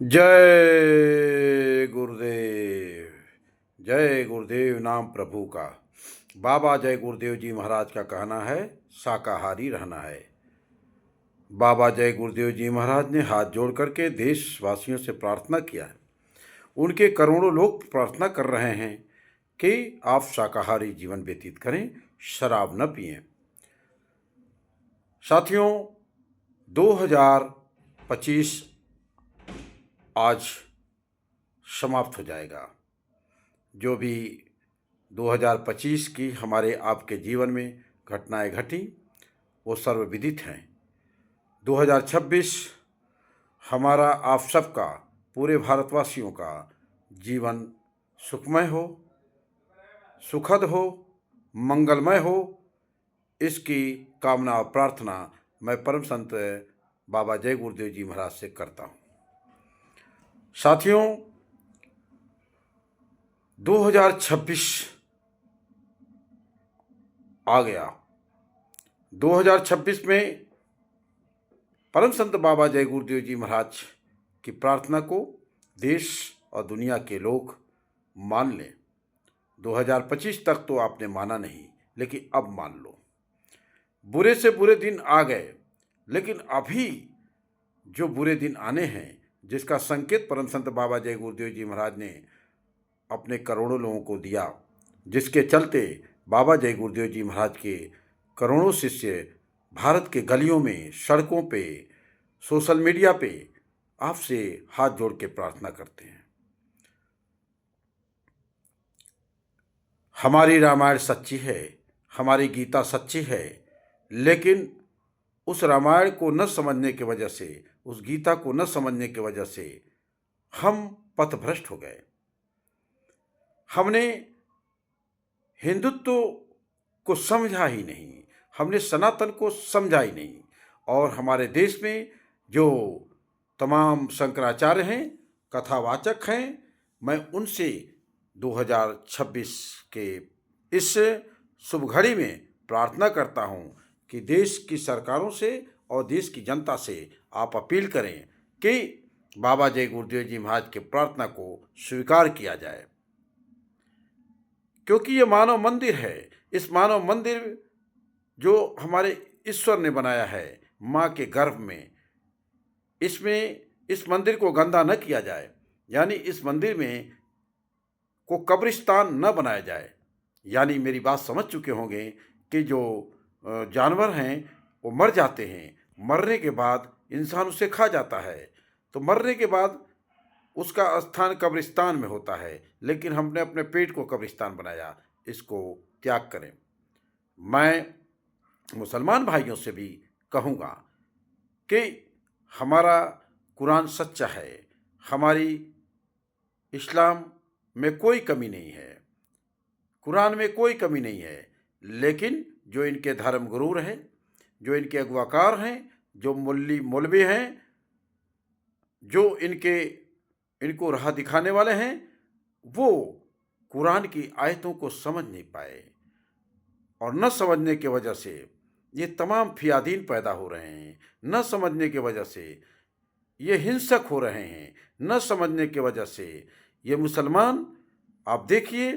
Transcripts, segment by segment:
जय गुरुदेव। जय गुरुदेव नाम प्रभु का। बाबा जय गुरुदेव जी महाराज का कहना है, शाकाहारी रहना है। बाबा जय गुरुदेव जी महाराज ने हाथ जोड़ करके देशवासियों से प्रार्थना किया है। उनके करोड़ों लोग प्रार्थना कर रहे हैं कि आप शाकाहारी जीवन व्यतीत करें, शराब न पिएं। साथियों, 2025 आज समाप्त हो जाएगा। जो भी 2025 की हमारे आपके जीवन में घटनाएं घटी वो सर्वविदित हैं। 2026 हमारा आप सबका, पूरे भारतवासियों का जीवन सुखमय हो, सुखद हो, मंगलमय हो, इसकी कामना और प्रार्थना मैं परम संत बाबा जय गुरुदेव जी महाराज से करता हूँ। साथियों, 2026 आ गया। 2026 में परम संत बाबा जय गुरुदेव जी महाराज की प्रार्थना को देश और दुनिया के लोग मान लें। 2025 तक तो आपने माना नहीं, लेकिन अब मान लो। बुरे से बुरे दिन आ गए, लेकिन अभी जो बुरे दिन आने हैं, जिसका संकेत परम संत बाबा जय गुरुदेव जी महाराज ने अपने करोड़ों लोगों को दिया, जिसके चलते बाबा जय गुरुदेव जी महाराज के करोड़ों शिष्य भारत के गलियों में, सड़कों पे, सोशल मीडिया पे आपसे हाथ जोड़ के प्रार्थना करते हैं। हमारी रामायण सच्ची है, हमारी गीता सच्ची है, लेकिन उस रामायण को न समझने की वजह से, उस गीता को न समझने की वजह से हम पथभ्रष्ट हो गए। हमने हिंदुत्व को समझा ही नहीं, हमने सनातन को समझा ही नहीं। और हमारे देश में जो तमाम शंकराचार्य हैं, कथावाचक हैं, मैं उनसे 2026 के इस शुभ घड़ी में प्रार्थना करता हूं कि देश की सरकारों से और देश की जनता से आप अपील करें कि बाबा जय गुरुदेव जी महाराज की प्रार्थना को स्वीकार किया जाए, क्योंकि ये मानव मंदिर है। इस मानव मंदिर जो हमारे ईश्वर ने बनाया है माँ के गर्भ में, इसमें इस मंदिर को गंदा न किया जाए, यानी इस मंदिर में को कब्रिस्तान न बनाया जाए। यानी मेरी बात समझ चुके होंगे कि जो जानवर हैं वो मर जाते हैं, मरने के बाद इंसान उसे खा जाता है, तो मरने के बाद उसका स्थान कब्रिस्तान में होता है, लेकिन हमने अपने पेट को कब्रिस्तान बनाया। इसको त्याग करें। मैं मुसलमान भाइयों से भी कहूँगा कि हमारा कुरान सच्चा है, हमारी इस्लाम में कोई कमी नहीं है, कुरान में कोई कमी नहीं है, लेकिन जो इनके धर्म गुरु हैं, जो इनके अगवाकार हैं, जो मौलवी हैं, जो इनको राह दिखाने वाले हैं, वो कुरान की आयतों को समझ नहीं पाए, और न समझने की वजह से ये तमाम फियादीन पैदा हो रहे हैं। न समझने की वजह से ये हिंसक हो रहे हैं। न समझने की वजह से ये मुसलमान, आप देखिए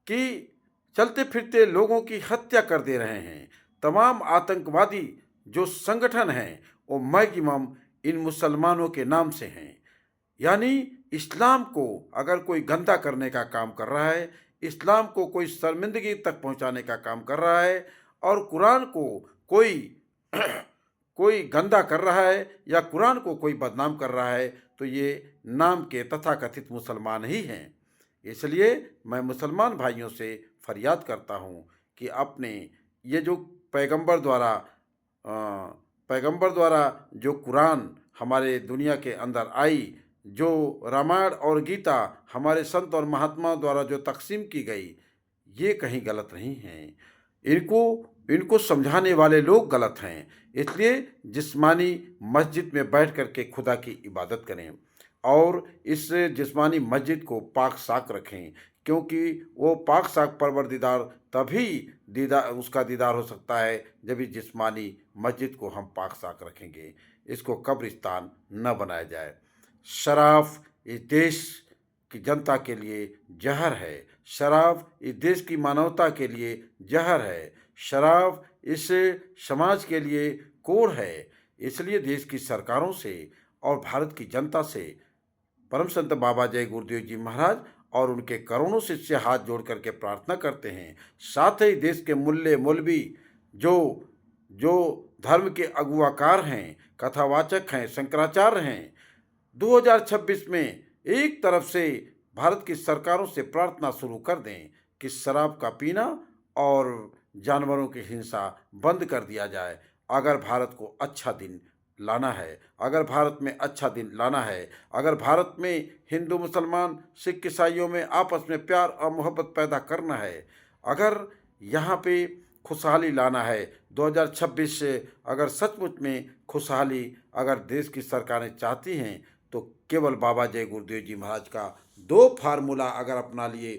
कि चलते फिरते लोगों की हत्या कर दे रहे हैं। तमाम आतंकवादी जो संगठन हैं वो मैक्सिमम इन मुसलमानों के नाम से हैं। यानी इस्लाम को अगर कोई गंदा करने का काम कर रहा है, इस्लाम को कोई शर्मिंदगी तक पहुंचाने का काम कर रहा है, और कुरान को कोई कोई गंदा कर रहा है या कुरान को कोई बदनाम कर रहा है, तो ये नाम के तथाकथित मुसलमान ही हैं। इसलिए मैं मुसलमान भाइयों से फरियाद करता हूँ कि अपने ये जो पैगंबर द्वारा जो कुरान हमारे दुनिया के अंदर आई, जो रामायण और गीता हमारे संत और महात्मा द्वारा जो तकसीम की गई, ये कहीं गलत नहीं है। इनको समझाने वाले लोग गलत हैं। इसलिए जिस्मानी मस्जिद में बैठ करके खुदा की इबादत करें और इस जिस्मानी मस्जिद को पाक साक रखें, क्योंकि वो पाक साक परवरदिगार तभी उसका दीदार हो सकता है जब इस जिस्मानी मस्जिद को हम पाक साक रखेंगे। इसको कब्रिस्तान न बनाया जाए। शराब इस देश की जनता के लिए जहर है। शराब इस देश की मानवता के लिए जहर है। शराब इस समाज के लिए कोढ़ है। इसलिए देश की सरकारों से और भारत की जनता से परम संत बाबा जय गुरुदेव जी महाराज और उनके करोड़ों शिष्य हाथ जोड़ करके प्रार्थना करते हैं। साथ ही देश के मूल्य मौलवी जो जो धर्म के अगुवाकार हैं, कथावाचक हैं, शंकराचार्य हैं, 2026 में एक तरफ से भारत की सरकारों से प्रार्थना शुरू कर दें कि शराब का पीना और जानवरों की हिंसा बंद कर दिया जाए। अगर भारत को अच्छा दिन लाना है, अगर भारत में अच्छा दिन लाना है, अगर भारत में हिंदू मुसलमान सिख ईसाइयों में आपस में प्यार और मोहब्बत पैदा करना है, अगर यहाँ पे खुशहाली लाना है, 2026 से अगर सचमुच में खुशहाली अगर देश की सरकारें चाहती हैं तो केवल बाबा जय गुरुदेव जी महाराज का 2 फार्मूला अगर अपना लिए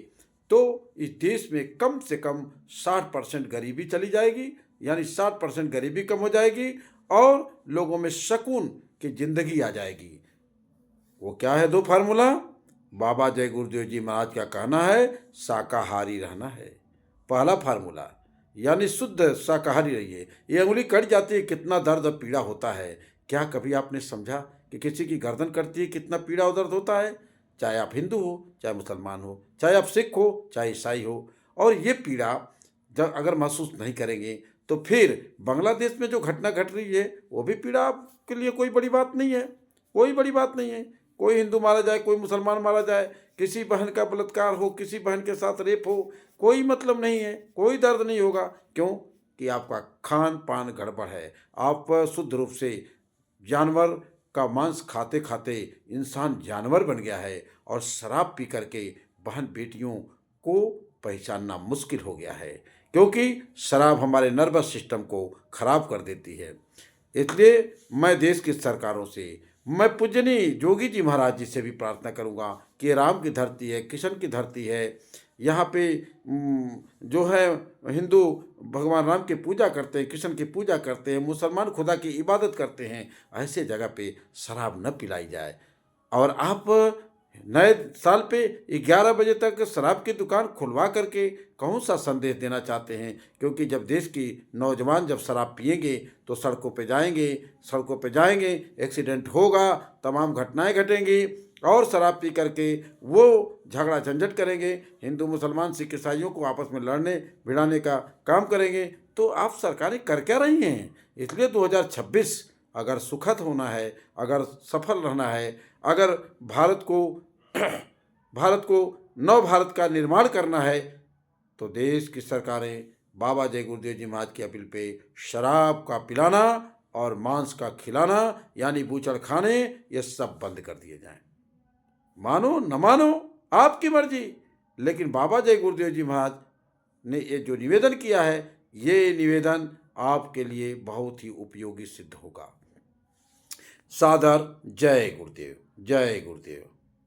तो इस देश में कम से कम 60% गरीबी चली जाएगी, यानी 60% गरीबी कम हो जाएगी और लोगों में सुकून की जिंदगी आ जाएगी। वो क्या है 2 फार्मूला? बाबा जय गुरुदेव जी महाराज का कहना है शाकाहारी रहना है, पहला फार्मूला, यानी शुद्ध शाकाहारी रहिए। ये अंगुली कट जाती है, कितना दर्द और पीड़ा होता है। क्या कभी आपने समझा कि किसी की गर्दन कटती है कितना पीड़ा और दर्द होता है? चाहे आप हिंदू हो, चाहे मुसलमान हो, चाहे आप सिख हो, चाहे ईसाई हो। और ये पीड़ा जब अगर महसूस नहीं करेंगे तो फिर बांग्लादेश में जो घटना घट रही है वो भी पीड़ा आपके लिए कोई बड़ी बात नहीं है, कोई बड़ी बात नहीं है। कोई हिंदू मारा जाए, कोई मुसलमान मारा जाए, किसी बहन का बलात्कार हो, किसी बहन के साथ रेप हो, कोई मतलब नहीं है, कोई दर्द नहीं होगा। क्यों? कि आपका खान पान गड़बड़ है। आप शुद्ध रूप से जानवर का मांस खाते खाते इंसान जानवर बन गया है और शराब पी करके बहन बेटियों को पहचानना मुश्किल हो गया है, क्योंकि शराब हमारे नर्वस सिस्टम को खराब कर देती है। इसलिए मैं देश की सरकारों से, मैं पूजनीय जोगी जी महाराज जी से भी प्रार्थना करूंगा कि ये राम की धरती है, कृष्ण की धरती है। यहाँ पे जो है हिंदू भगवान राम की पूजा करते हैं, कृष्ण की पूजा करते हैं, मुसलमान खुदा की इबादत करते हैं। ऐसे जगह पे शराब न पिलाई जाए। और आप नए साल पे 11 बजे तक शराब की दुकान खुलवा करके कौन सा संदेश देना चाहते हैं? क्योंकि जब देश की नौजवान जब शराब पिएंगे तो सड़कों पे जाएंगे, एक्सीडेंट होगा, तमाम घटनाएं घटेंगी और शराब पी करके वो झगड़ा झंझट करेंगे, हिंदू मुसलमान सिख ईसाइयों को आपस में लड़ने भिड़ाने का काम करेंगे। तो आप सरकारें कर क्या रही हैं? इसलिए 2026 अगर सुखद होना है, अगर सफल रहना है, अगर भारत को नव भारत का निर्माण करना है तो देश की सरकारें बाबा जय गुरुदेव जी महाराज की अपील पे शराब का पिलाना और मांस का खिलाना यानी बूचड़ खाने ये सब बंद कर दिए जाएं। मानो न मानो आपकी मर्जी, लेकिन बाबा जय गुरुदेव जी महाराज ने ये जो निवेदन किया है ये निवेदन आपके लिए बहुत ही उपयोगी सिद्ध होगा। सादर जय गुरुदेव, जय गुरुदेव।